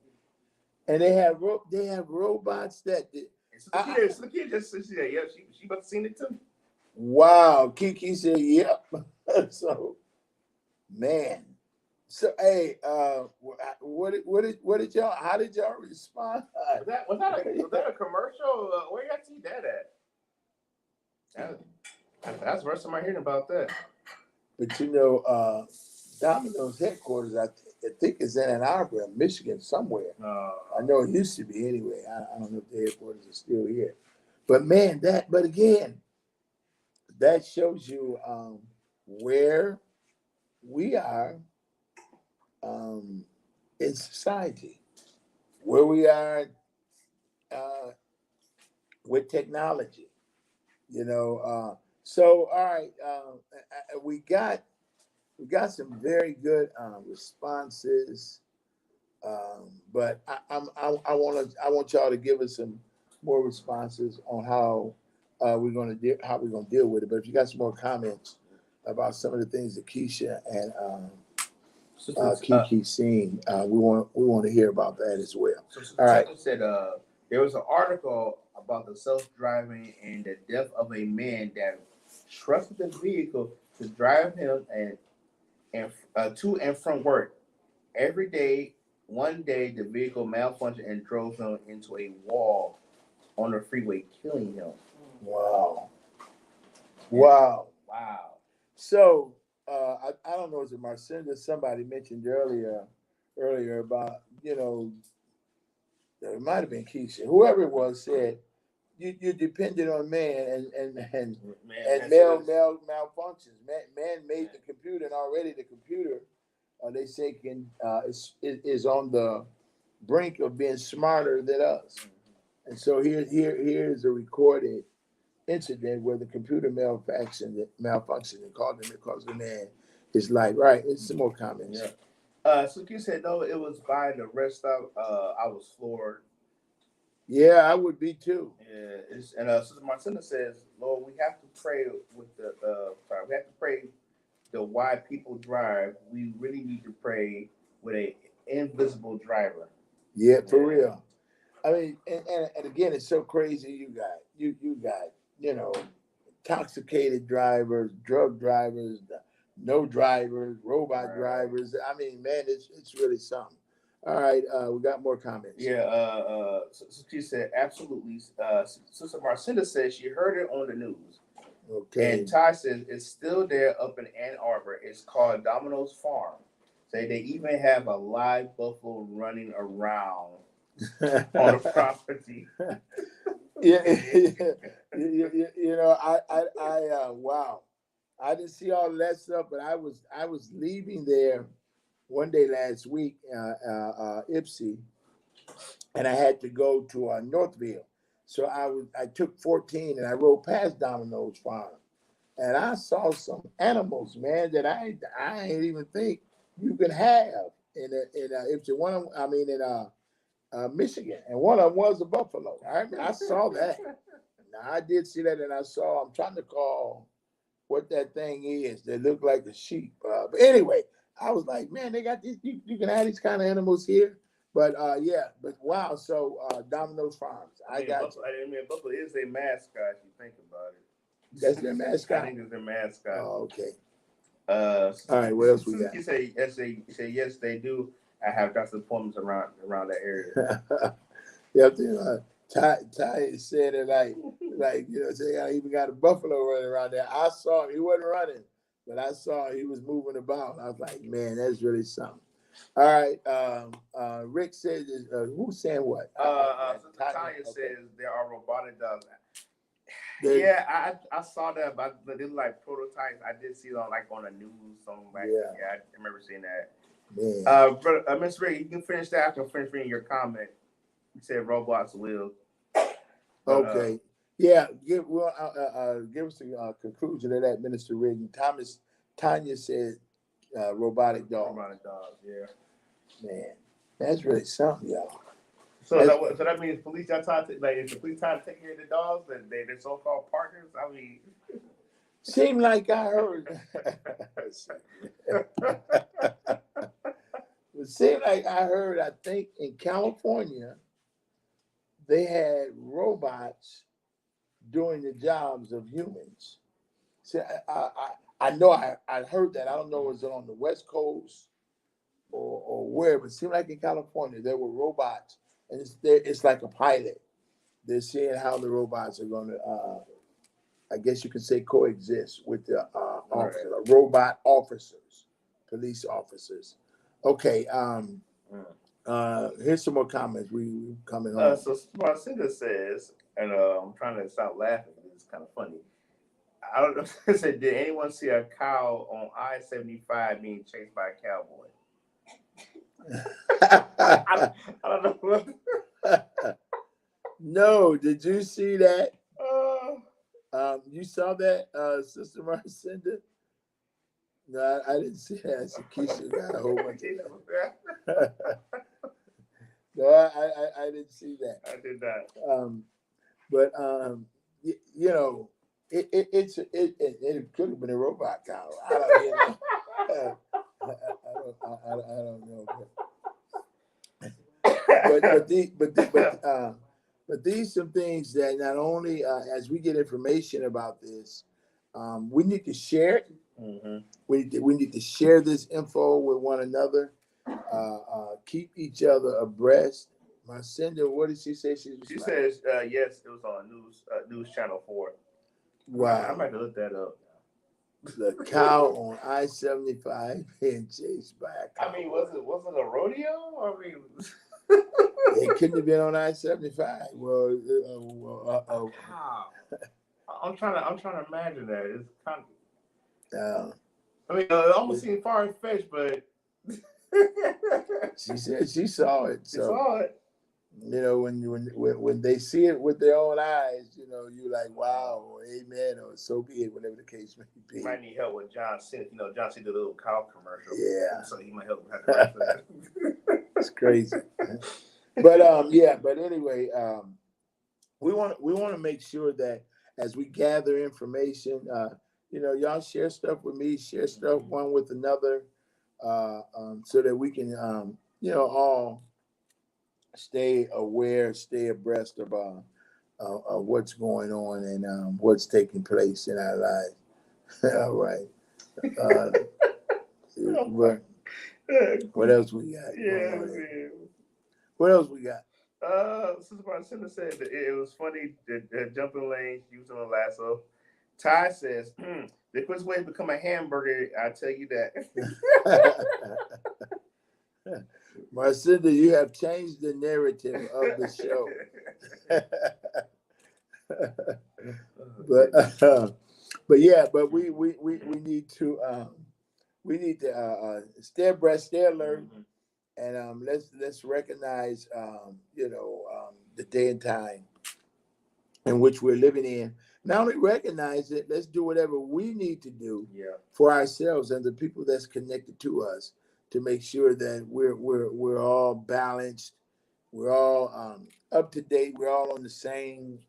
And they have robots that. Kiki just said, yeah, she must have seen it too. Wow. Kiki said, yep. So, man. So, hey, what did y'all? How did y'all respond? Was that a commercial? Where y'all see that at? That's the first time I heard about that. But Domino's headquarters, I think, is in Ann Arbor, Michigan, somewhere. I know it used to be anyway. I don't know if the headquarters are still here. But man, but again, that shows you where we are in society, where we are with technology. So all right, we got some very good responses, but I want y'all to give us some more responses on how we're going to deal with it. But if you got some more comments about some of the things that Keisha and Kiki seen, we want to hear about that as well. All right. Said there was an article about the self-driving and the death of a man that trusted the vehicle to drive him and to and from work every day. One day, the vehicle malfunctioned and drove him into a wall on the freeway, killing him. Wow. So I don't know, is it Marcinda? Somebody mentioned earlier about it might have been Keisha. Whoever it was said you depended on man and male malfunctions. Man made the computer, and already the computer they say is on the brink of being smarter than us. And so here's a recorded incident where the computer malfunctioned and caused the man his life. Right. It's some more comments. Yeah. So you said no, it was by the rest stop. I was floored. Yeah, I would be too. Yeah, and Sister Marcella says, Lord, we have to pray with we have to pray the why people drive. We really need to pray with an invisible driver. Yeah, for real. I mean, and again, it's so crazy. You got intoxicated drivers, drug drivers, no drivers, robot drivers. I mean, man, it's really something. All right, we got more comments. Yeah, so she said absolutely. Sister Marcinda says she heard it on the news. Okay. And Ty says it's still there up in Ann Arbor. It's called Domino's Farm. Say they even have a live buffalo running around on the property. Wow. I didn't see all that stuff, but I was leaving there one day last week, Ypsi, and I had to go to Northville. So I took 14 and I rode past Domino's Farm, and I saw some animals, man, that I ain't even think you could have in Ypsi. One of them, in Michigan, and one of them was a buffalo. I saw that. Now I did see that, and I'm trying to call what that thing is. They look like a sheep. But anyway, I was like, man, they got these. You can have these kind of animals here. But yeah, but wow. So Domino's Farms, I got you. I mean, Buffalo is their mascot. If you think about it, That's their I mascot. think it's their mascot. Oh, okay. All right. What else we got? You say yes. They say yes. They do. I have got some appointments around that area. Yep. Ty said it like say I even got a buffalo running around there. I saw him. He wasn't running, but I saw he was moving about. I was like, man, that's really something. All right. Rick says, who's saying what? Tanya says there are robotic dogs. I saw that, but they look like prototypes. I did see it on the news. I remember seeing that. Miss Rick, you can finish that. I can finish reading your comment. You said robots will. Okay. Give us a conclusion of that, Minister Reagan. Tanya said robotic dogs. Robotic dogs, yeah. Man, that's really something, y'all. So that means police got time to if the police trying to take care of the dogs, then they're so-called partners. I mean, seemed like I heard. It seemed like I heard. I think in California, they had robots doing the jobs of humans. See, I know I heard that. I don't know, is it on the West Coast or where, but it seemed like in California there were robots, and it's like a pilot. They're seeing how the robots are going to, I guess you could say, coexist with the robot officers, police officers. Okay. Here's some more comments. We coming on. So Marcinda says, and I'm trying to stop laughing. It's kind of funny. I don't know. It said, did anyone see a cow on I-75 being chased by a cowboy? I don't know. No, did you see that? You saw that, Sister Marcinda? No, I didn't see that. So Keisha got a whole bunch of No, I didn't see that. I did not. But it could have been a robot cow. I don't know. But these some things that not only as we get information about this, we need to share it. Mm-hmm. We need to share this info with one another. Keep each other abreast. Marcinda, what did she say? She says yes, it was on news channel 4. Wow, I might have looked that up. The cow on I-75 being chased by a cow. I mean, was it a rodeo? I mean, it couldn't have been on I-75. Well, I'm trying to imagine that. It's kind of. I mean, it almost seemed far-fetched, but she said she saw it. She saw it. When they see it with their own eyes, you're like, wow, or amen, or so be it, whatever the case may be. You might need help with John Cena. John Cena did a little cow commercial. Yeah. So he might help with that. It's crazy. But anyway, we want to make sure that as we gather information, y'all share stuff with me, share stuff one with another, so that we can, all stay aware, stay abreast of what's going on and what's taking place in our lives. All right. What else we got? Yeah. What else we got? Sister Marcinda said that it was funny that jumping lanes using a lasso. Ty says, the quickest way to become a hamburger, I tell you that. Marcinda, you have changed the narrative of the show. but we need to stay abreast, stay alert, and let's recognize the day and time in which we're living in. Not only recognize it, let's do whatever we need to do for ourselves and the people that's connected to us to make sure that we're all balanced, we're all up to date, we're all on the same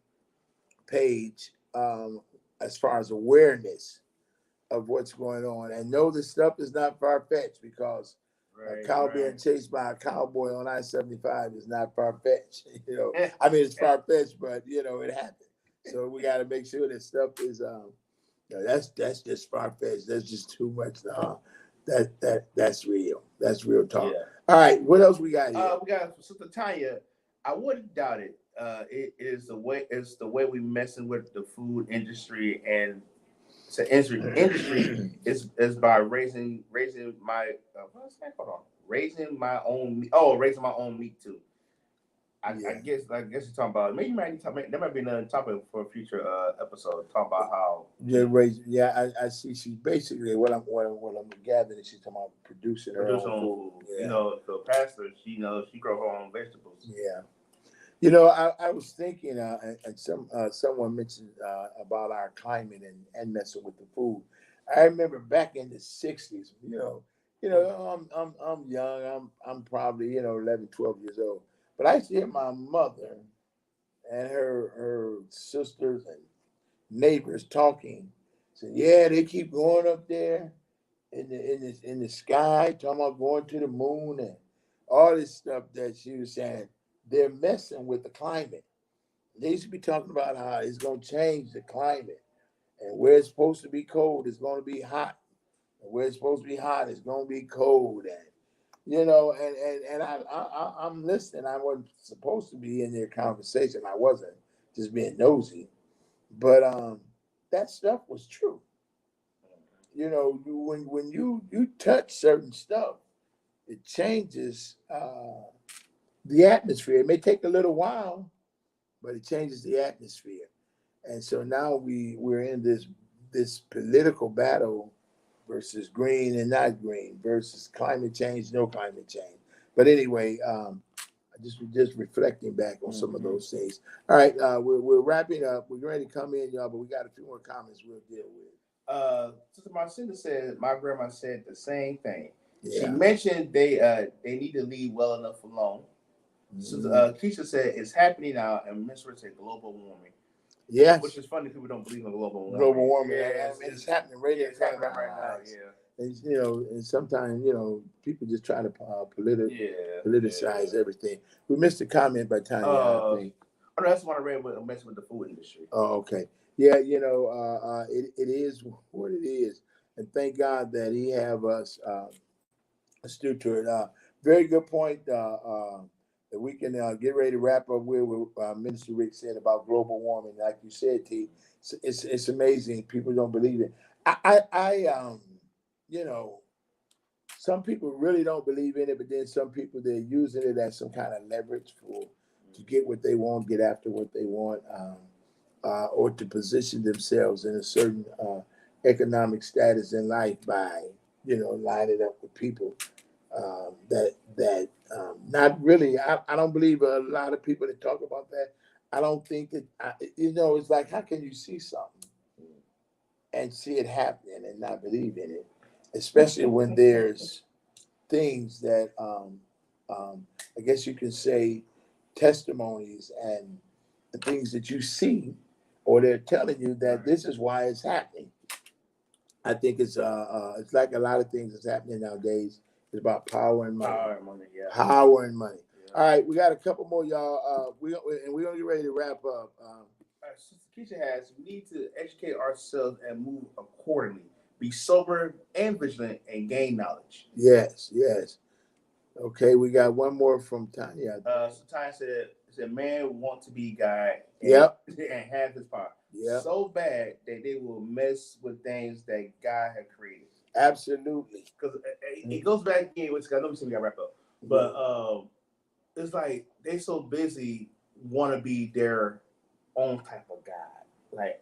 page as far as awareness of what's going on, and know this stuff is not far-fetched because A cow being chased by a cowboy on I-75 is not far-fetched. I mean, it's far-fetched, but it happened. So we got to make sure that stuff is that's just far-fetched. That's just too much. That's real. That's real talk. Yeah. All right, what else we got here? We got Sister Tanya. I wouldn't doubt it. It's the way we messing with the food industry, and the industry is by raising my what's that? Hold on, raising my own meat too. I guess you're talking about maybe that might be another topic for a future episode. Talk about how I see. She's basically what I'm gathering. She's talking about producing her own food. Yeah. The pastor, she grow her own vegetables. Yeah. I was thinking, and someone mentioned about our climate and messing with the food. I remember back in the '60s. I'm young. I'm probably 11, 12 years old. But I used to hear my mother and her sisters and neighbors talking. Saying, yeah, they keep going up there in the sky, talking about going to the moon and all this stuff that she was saying. They're messing with the climate. They used to be talking about how it's going to change the climate. And where it's supposed to be cold, it's going to be hot. And where it's supposed to be hot, it's going to be cold. And I'm listening. I wasn't supposed to be in their conversation. I wasn't, just being nosy. But that stuff was true. When you touch certain stuff, it changes the atmosphere. It may take a little while, but it changes the atmosphere. And so now we're in this political battle versus green and not green versus climate change, no climate change. But anyway, just reflecting back on some of those things. All right, we're wrapping up. We're ready to come in, y'all, but we got a few more comments we'll deal with. Sister Marcinda said my grandma said the same thing. Yeah. She mentioned they need to leave well enough alone. So Keisha said it's happening now, and Miss Rich said global warming. Yes. Which is funny, people don't believe in global warming. Global warming. Yeah, it's happening right in front of our eyes. Yeah. And, and sometimes, people just try to politicize everything. We missed a comment by Tanya, I think. Oh, that's what I read with messing with the food industry. Oh, okay. Yeah, it is what it is. And thank God that he have us astute to it. Very good point. That we can get ready to wrap up with Minister Rick said about global warming. Like you said, T, it's amazing. People don't believe it. Some people really don't believe in it, but then some people, they're using it as some kind of leverage to get what they want, get after what they want, or to position themselves in a certain economic status in life by, lining up with people that not really. I don't believe a lot of people that talk about that. I don't think that, it's like, how can you see something and see it happening and not believe in it? Especially when there's things that, I guess you can say, testimonies and the things that you see, or they're telling you that this is why it's happening. I think it's like a lot of things that's happening nowadays. It's about power and money. Power and money, yeah. Power and money. Yeah. All right, we got a couple more, y'all. We're gonna get ready to wrap up. Sister Keisha has, we need to educate ourselves and move accordingly. Be sober and vigilant and gain knowledge. Yes. Okay, we got one more from Tanya. So Tanya said, man want to be God and, and have his power. So bad that they will mess with things that God had created. Absolutely. Because it goes back again, which I know we said we got to wrap up. But it's like they so busy want to be their own type of God. Like,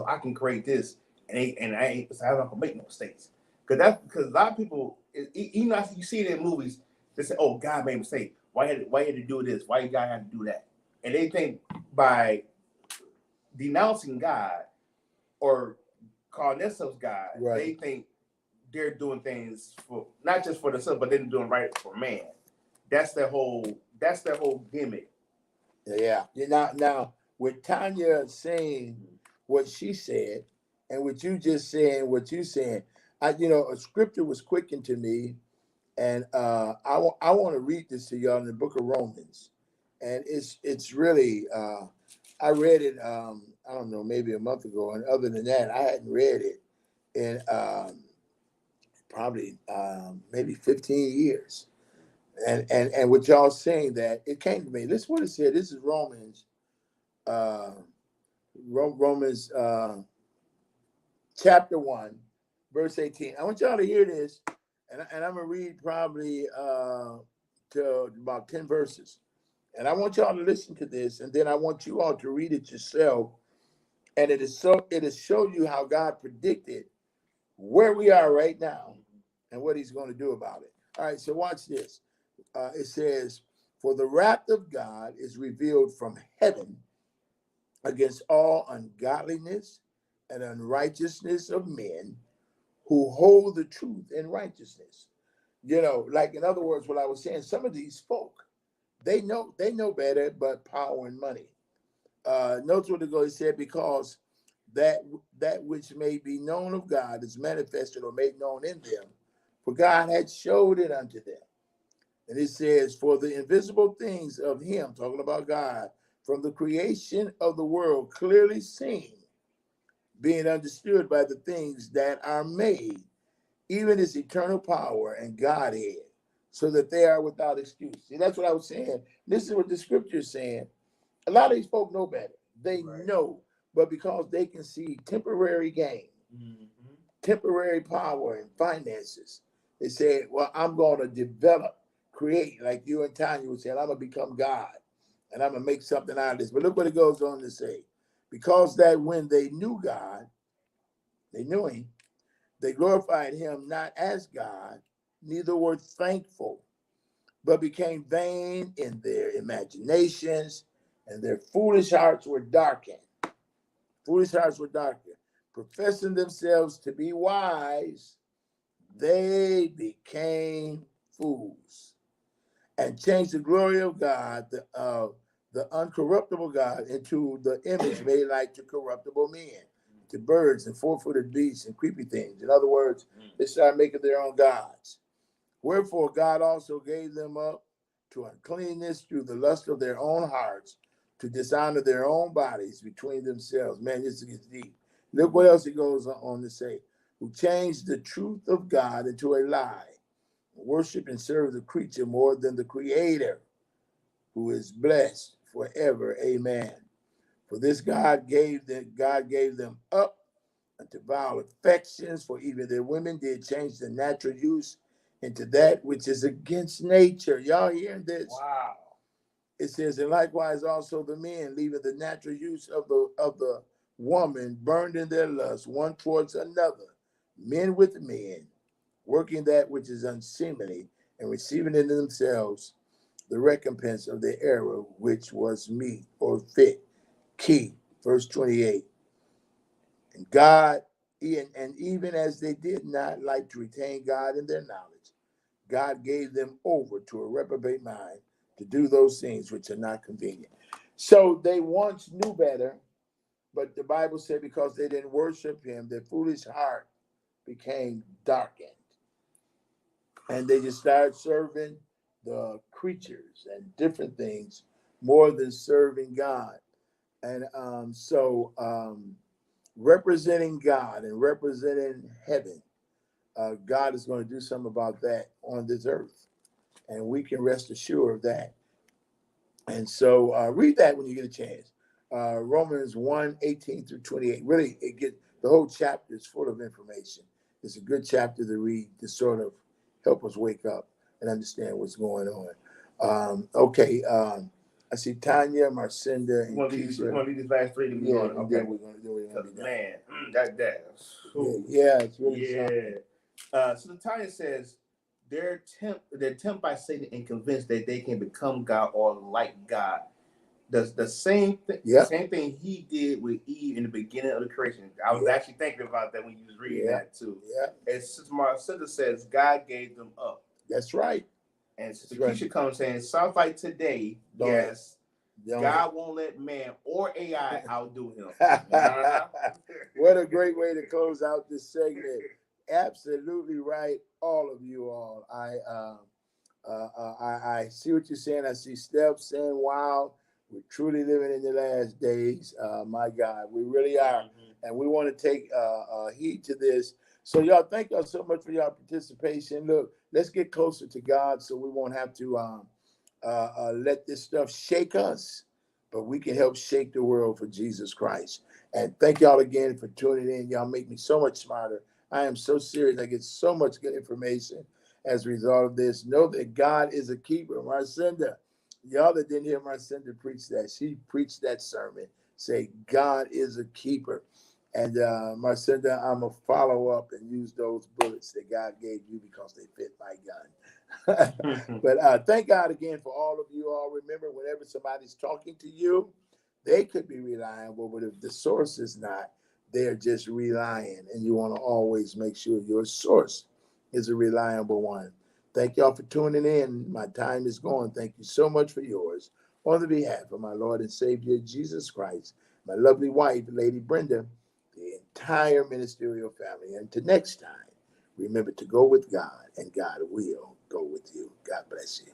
I can create this, and I'm not gonna make no mistakes. Because a lot of people, even after you see it in movies, they say, "Oh, God made a mistake. Why had to do this? Why God had to do that?" And they think by denouncing God or calling themselves God, they think they're doing things for not just for themselves, but they're doing right for man. That's their whole gimmick. Yeah. Now with Tanya saying what she said, and with you just saying what you saying, a scripture was quickened to me And I want to read this to y'all in the book of Romans. And it's really, I read it, I don't know, maybe a month ago. And other than that, I hadn't read it in probably maybe 15 years. And with y'all saying that, it came to me. This is what it said. This is Romans, Romans chapter 1, verse 18. I want y'all to hear this, and I'm going to read probably to about 10 verses. And I want y'all to listen to this, and then I want you all to read it yourself. And it is show you how God predicted where we are right now and what he's going to do about it. All right, so watch this. It says, "For the wrath of God is revealed from heaven against all ungodliness and unrighteousness of men who hold the truth in righteousness." You know, like in other words, what I was saying, some of these folk, they know better, but power and money. Notice what it said, because that which may be known of God is manifested or made known in them, for God had showed it unto them. And it says, "For the invisible things of him," talking about God, "from the creation of the world clearly seen, being understood by the things that are made, even his eternal power and Godhead, so that they are without excuse." See, that's what I was saying. This is what the scripture is saying. A lot of these folk know better. They know, but because they can see temporary gain, temporary power and finances, they say, "Well, I'm going to develop, create," like you and Tanya would say, "I'm going to become God, and I'm going to make something out of this." But look what it goes on to say. "Because that when they knew God, they knew him, they glorified him not as God, neither were thankful, but became vain in their imaginations, and their foolish hearts were darkened." Foolish hearts were darkened. "Professing themselves to be wise, they became fools, and changed the glory of God, the uncorruptible God, into the image made like to corruptible men, to birds and four-footed beasts and creepy things." In other words, they started making their own gods. "Wherefore God also gave them up to uncleanness through the lust of their own hearts, to dishonor their own bodies between themselves." Man, this gets deep. Look what else it goes on to say. "Who changed the truth of God into a lie, worship and serve the creature more than the Creator, who is blessed forever. Amen. For this God gave them up unto vile affections, for even their women did change the natural use into that which is against nature." Y'all hearing this? Wow. It says, "And likewise also the men, leaving the natural use of the woman, burned in their lust one towards another, men with men, working that which is unseemly, and receiving in themselves the recompense of their error, which was meet or fit." Key, verse 28. "And God, and even as they did not like to retain God in their knowledge, God gave them over to a reprobate mind to do those things which are not convenient." So they once knew better, but the Bible said because they didn't worship him, their foolish heart became darkened. And they just started serving the creatures and different things more than serving God. And representing God and representing heaven, God is going to do something about that on this earth. And we can rest assured of that. And so read that when you get a chance. Romans 1:18-28. Really, the whole chapter is full of information. It's a good chapter to read to sort of help us wake up and understand what's going on. Okay. I see Tanya, Marcinda, and Keisha. You want to read these last three? Yeah, and okay. Then we're going to do it. Man, it's really something. So Tanya says, they're tempted by Satan and convinced that they can become God or like God. The same thing. The same thing he did with Eve in the beginning of the creation. I was actually thinking about that when you was reading that too. Yeah. And Sister Marcinda says God gave them up. That's right. And Sister Keisha comes saying, "Sounds like today, yes, God won't let man or AI outdo him." What a great way to close out this segment. absolutely right, all of you all. I see what you're saying. I see Steph saying, wow, we're truly living in the last days. My God, we really are. And we want to take heed to this. So, y'all, thank y'all so much for your participation. Look, let's get closer to God so we won't have to let this stuff shake us, but we can help shake the world for Jesus Christ. And thank y'all again for tuning in. Y'all make me so much smarter. I am so serious. I get so much good information as a result of this. Know that God is a keeper. Marcinda, y'all that didn't hear Marcinda preach that, she preached that sermon. Say, God is a keeper. And Marcinda, I'm going to follow up and use those bullets that God gave you because they fit my gun. But thank God again for all of you all. Remember, whenever somebody's talking to you, they could be reliable, but if the source is not, they're just relying. And you want to always make sure your source is a reliable one. Thank y'all for tuning in. My time is gone. Thank you so much for yours. On the behalf of my Lord and Savior, Jesus Christ, my lovely wife, Lady Brenda, the entire ministerial family. And until next time, remember to go with God, and God will go with you. God bless you.